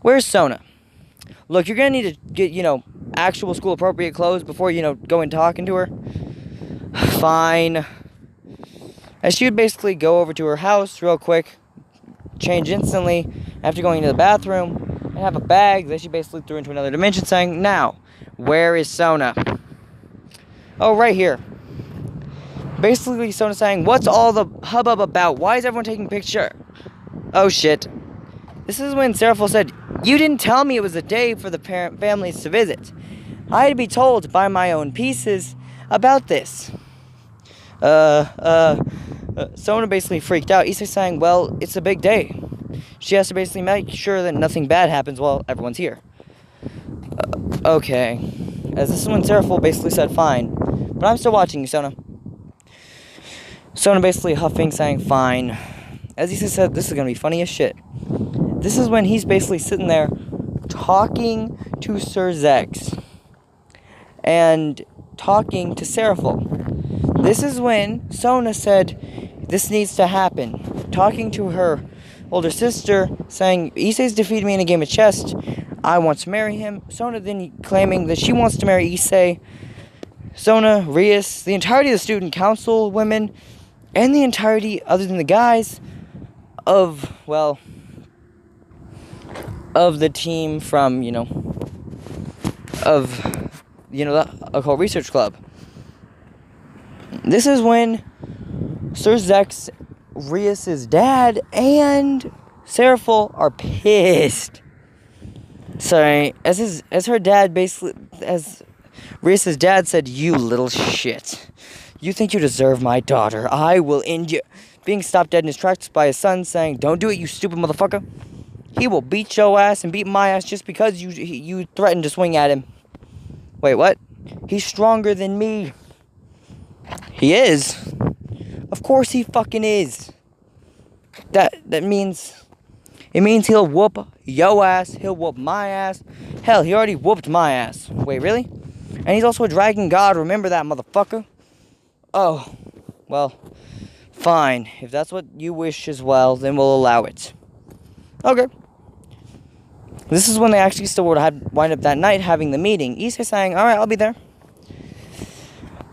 Where's Sona? Look, you're gonna need to get, actual school appropriate clothes before, go and talking to her." Fine. As she would basically go over to her house real quick, change instantly after going to the bathroom, and have a bag that she basically threw into another dimension, saying, "Now, where is Sona?" "Oh, right here." Basically, Sona saying, "What's all the hubbub about? Why is everyone taking a picture?" "Oh, shit." This is when Seraphil said, "You didn't tell me it was a day for the families to visit. I had to be told by my own pieces about this." Sona basically freaked out. Issei saying, "Well, it's a big day. She has to basically make sure that nothing bad happens while everyone's here." Okay. As this is when Seraphil basically said, "Fine, but I'm still watching you, Sona." Sona basically huffing, saying, "Fine." As Issei said, "This is gonna be funny as shit." This is when he's basically sitting there talking to Sir Zex and talking to Seraphil. This is when Sona said, this needs to happen. Talking to her older sister, saying, Issei's defeated me in a game of chess. I want to marry him. Sona then claiming that she wants to marry Issei. Sona, Rias, the entirety of the student council women, and the entirety, other than the guys, of the team from, the Occult Research Club. This is when Sir Zex, Rias' dad, and Seraphil are pissed. Sorry, as her dad basically, as Rias' dad said, you little shit. You think you deserve my daughter. I will end you. Being stopped dead in his tracks by his son saying, don't do it, you stupid motherfucker. He will beat your ass and beat my ass just because you threatened to swing at him. Wait, what? He's stronger than me. He is? Of course he fucking is. That means... It means he'll whoop yo ass, he'll whoop my ass. Hell, he already whooped my ass. Wait, really? And he's also a dragon god, remember that, motherfucker? Oh, well, fine. If that's what you wish as well, then we'll allow it. Okay. This is when they actually still would have wind up that night having the meeting. Issei saying, alright, I'll be there.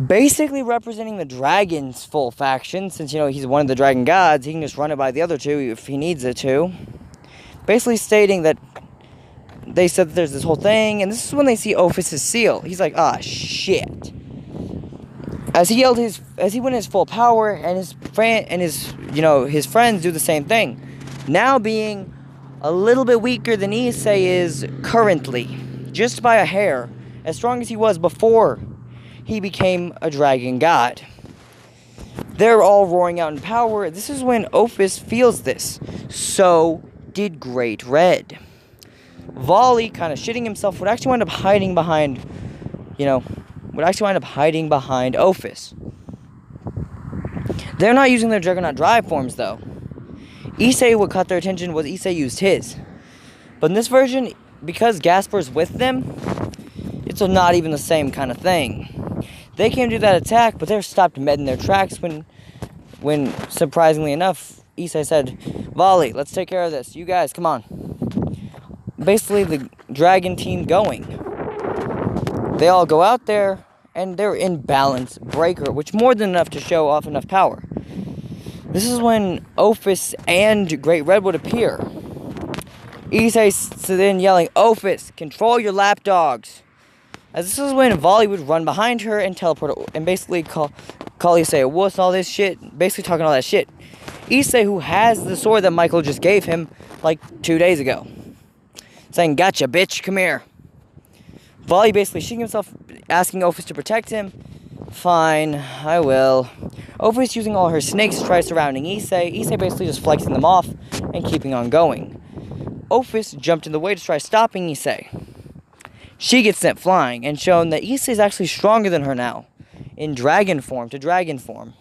Basically representing the dragon's full faction, since, he's one of the dragon gods, he can just run it by the other two if he needs it to. Basically stating that they said that there's this whole thing, and this is when they see Ophis' seal. He's like, shit. As he went his full power, and his friends do the same thing. Now being a little bit weaker than Issei is currently, just by a hair, as strong as he was before he became a dragon god. They're all roaring out in power. This is when Ophis feels this. So did Great Red. Volley, kind of shitting himself, would actually wind up hiding behind, Ophis. They're not using their Juggernaut drive forms, though. Issei, what caught their attention was Issei used his. But in this version, because Gasper's with them, it's not even the same kind of thing. They came to do that attack, but they're stopped dead in their tracks when surprisingly enough, Issei said, Volley, let's take care of this. You guys, come on. Basically, the dragon team going. They all go out there, and they're in balance breaker, which more than enough to show off enough power. This is when Ophis and Great Red would appear. Issei then yelling, Ophis, control your lapdogs. As this is when Volley would run behind her and teleport and basically call Issei a wuss and all this shit, basically talking all that shit. Issei, who has the sword that Michael just gave him like 2 days ago, saying, gotcha, bitch, come here. Volley basically shooting himself, asking Ophis to protect him. Fine, I will. Ophis using all her snakes to try surrounding Issei. Issei basically just flexing them off and keeping on going. Ophis jumped in the way to try stopping Issei. She gets sent flying and shown that Issei is actually stronger than her now, in dragon form to dragon form.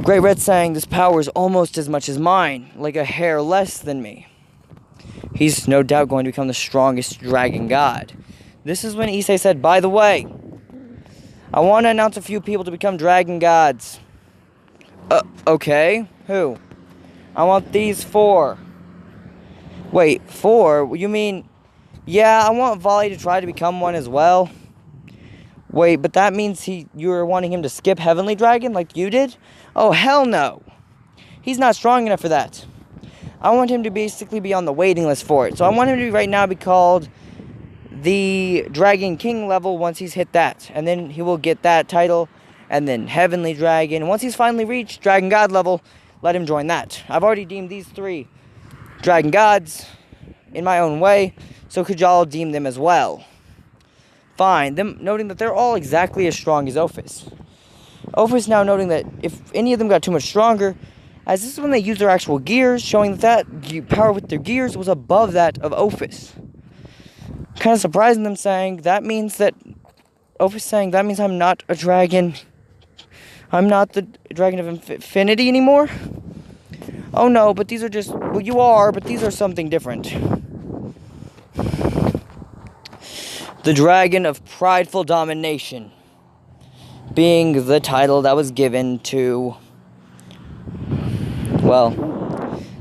Great Red saying, this power is almost as much as mine, like a hair less than me. He's no doubt going to become the strongest dragon god. This is when Issei said, by the way, I want to announce a few people to become dragon gods. Okay, who? I want these 4. Wait, 4? You mean... Yeah, I want Volley to try to become one as well. Wait, but that means you were wanting him to skip Heavenly Dragon like you did? Oh, hell no. He's not strong enough for that. I want him to basically be on the waiting list for it. So I want him to right now be called the Dragon King level once he's hit that. And then he will get that title. And then Heavenly Dragon. Once he's finally reached Dragon God level, let him join that. I've already deemed these 3 Dragon Gods in my own way. So could y'all deem them as well? Fine. Them noting that they're all exactly as strong as Ophis. Ophis now noting that if any of them got too much stronger, as this is when they used their actual gears, showing that power with their gears was above that of Ophis. Kind of surprising them, saying that means that Ophis saying that means I'm not a dragon. I'm not the dragon of infinity anymore. Oh no, but these are just, well, you are, but these are something different. The Dragon of Prideful Domination, being the title that was given to, well,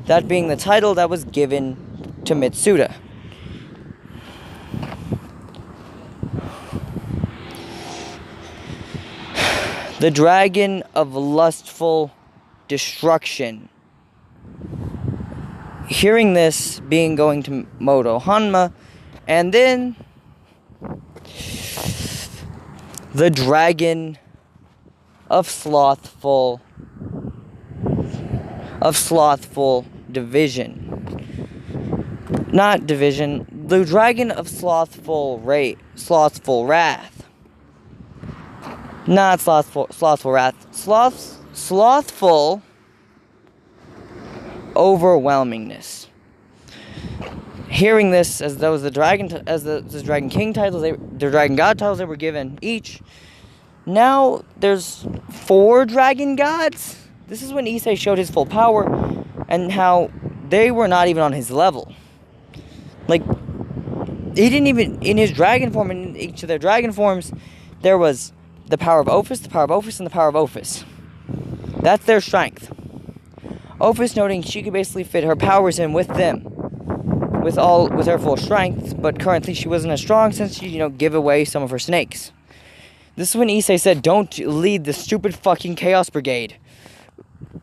that being the title that was given to Mitsuda. The Dragon of Lustful Destruction. Hearing this, being going to Moto Hanma, and then the Dragon of Slothful Division. Not division, the Dragon of Slothful Wrath. Not slothful wrath. Slothful overwhelmingness. Hearing this, as those the Dragon King titles, the Dragon God titles they were given each. Now there's 4 Dragon Gods. This is when Issei showed his full power, and how they were not even on his level. Like, he didn't even, in his dragon form, in each of their dragon forms, there was the power of Ophis, the power of Ophis, and the power of Ophis. That's their strength. Ophis noting she could basically fit her powers in with them, with her full strength, but currently she wasn't as strong since she, gave away some of her snakes. This is when Issei said, "Don't lead the stupid fucking Chaos Brigade.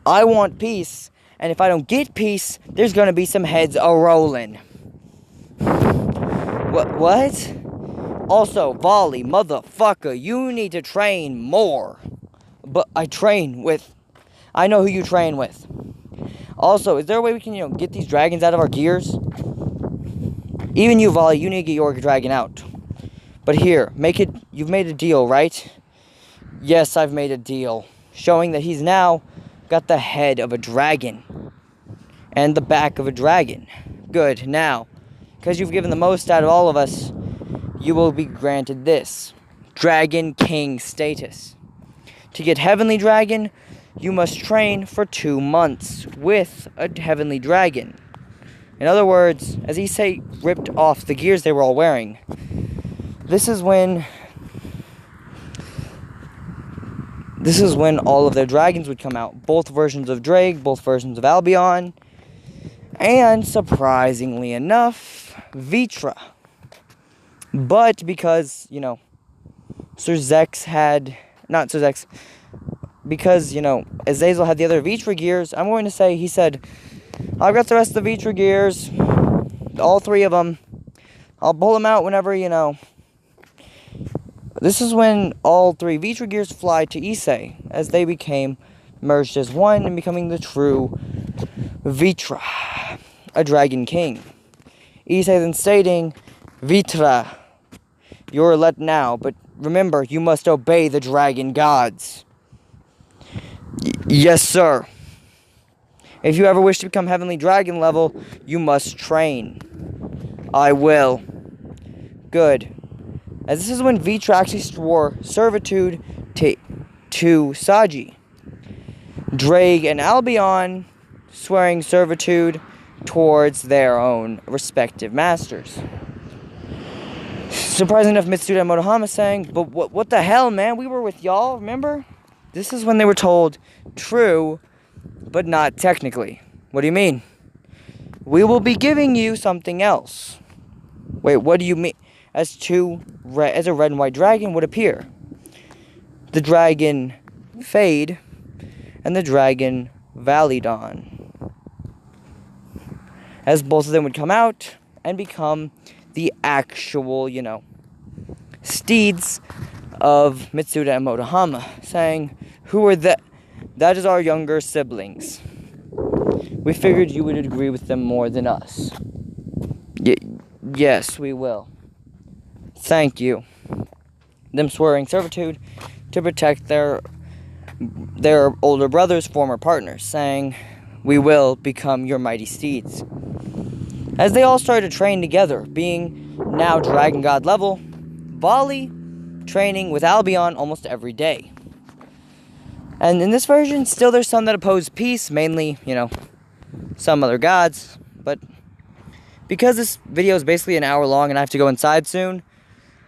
I want peace, and if I don't get peace, there's gonna be some heads a-rolling." What? Also, Volley, motherfucker, you need to train more. But I know who you train with. Also, is there a way we can, get these dragons out of our gears? Even you, Volley, you need to get your dragon out. But here, you've made a deal, right? Yes, I've made a deal. Showing that he's now got the head of a dragon. And the back of a dragon. Good, now, because you've given the most out of all of us, you will be granted this. Dragon King status. To get Heavenly Dragon, you must train for 2 months with a Heavenly Dragon. In other words, as Issei ripped off the gears they were all wearing, this is when all of their dragons would come out. Both versions of Drake, both versions of Albion, and surprisingly enough, Vitra. But because, because, Azazel had the other Vitra gears, I'm going to say he said, "I've got the rest of the Vitra gears, all 3 of them. I'll pull them out whenever, This is when all 3 Vitra gears fly to Issei, as they became merged as one and becoming the true Vitra, a Dragon King. Issei then stating, "Vitra, you're let now, but remember, you must obey the Dragon Gods." Yes, sir. If you ever wish to become Heavenly Dragon level, you must train. I will. Good. As this is when Vitra actually swore servitude to Saji. Drake and Albion swearing servitude towards their own respective masters. Surprising enough, Mitsuda and Motohama saying, "But what the hell, man? We were with y'all, remember?" This is when they were told, "True, but not technically." What do you mean? "We will be giving you something else." Wait, what do you mean? As a red and white dragon would appear. The dragon Fade and the dragon Validon. As both of them would come out and become the actual, steeds of Mitsuda and Motohama, saying, "Who are that? That is our younger siblings. We figured you would agree with them more than us." Yes, we will. Thank you. Them swearing servitude to protect their older brother's former partners, saying, "We will become your mighty steeds." As they all started to train together, being now Dragon God level, Volley training with Albion almost every day. And in this version, still there's some that oppose peace, mainly, some other gods, but because this video is basically an hour long and I have to go inside soon,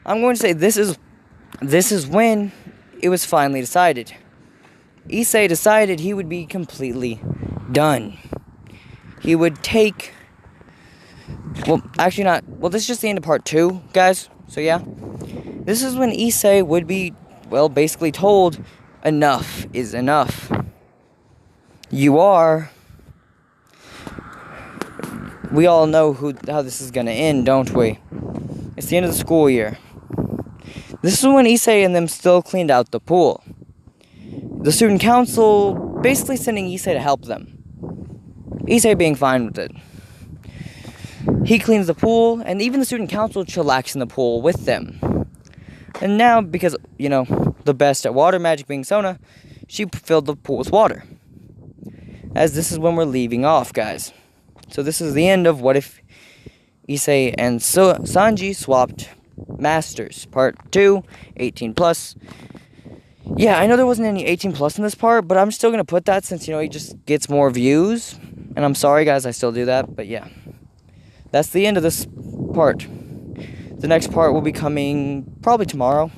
I'm going to say this is when it was finally decided. Issei decided he would be completely done. He would take... Well, actually not... Well, this is just the end of part 2, guys. So, yeah. This is when Issei would be, well, basically told, enough is enough. You are... We all know how this is going to end, don't we? It's the end of the school year. This is when Issei and them still cleaned out the pool. The student council basically sending Issei to help them. Issei being fine with it. He cleans the pool, and even the student council chillax in the pool with them. And now, because, the best at water magic being Sona, she filled the pool with water. As this is when we're leaving off, guys. So this is the end of What If Issei and Sanji Swapped Masters, Part 2, 18+. Yeah, I know there wasn't any 18+ in this part, but I'm still going to put that since, it just gets more views. And I'm sorry, guys, I still do that, but yeah. That's the end of this part. The next part will be coming probably tomorrow.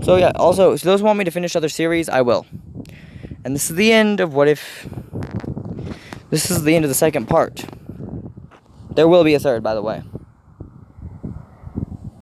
So yeah, also, if those want me to finish other series, I will. And this is the end of What If... This is the end of the second part. There will be a third, by the way.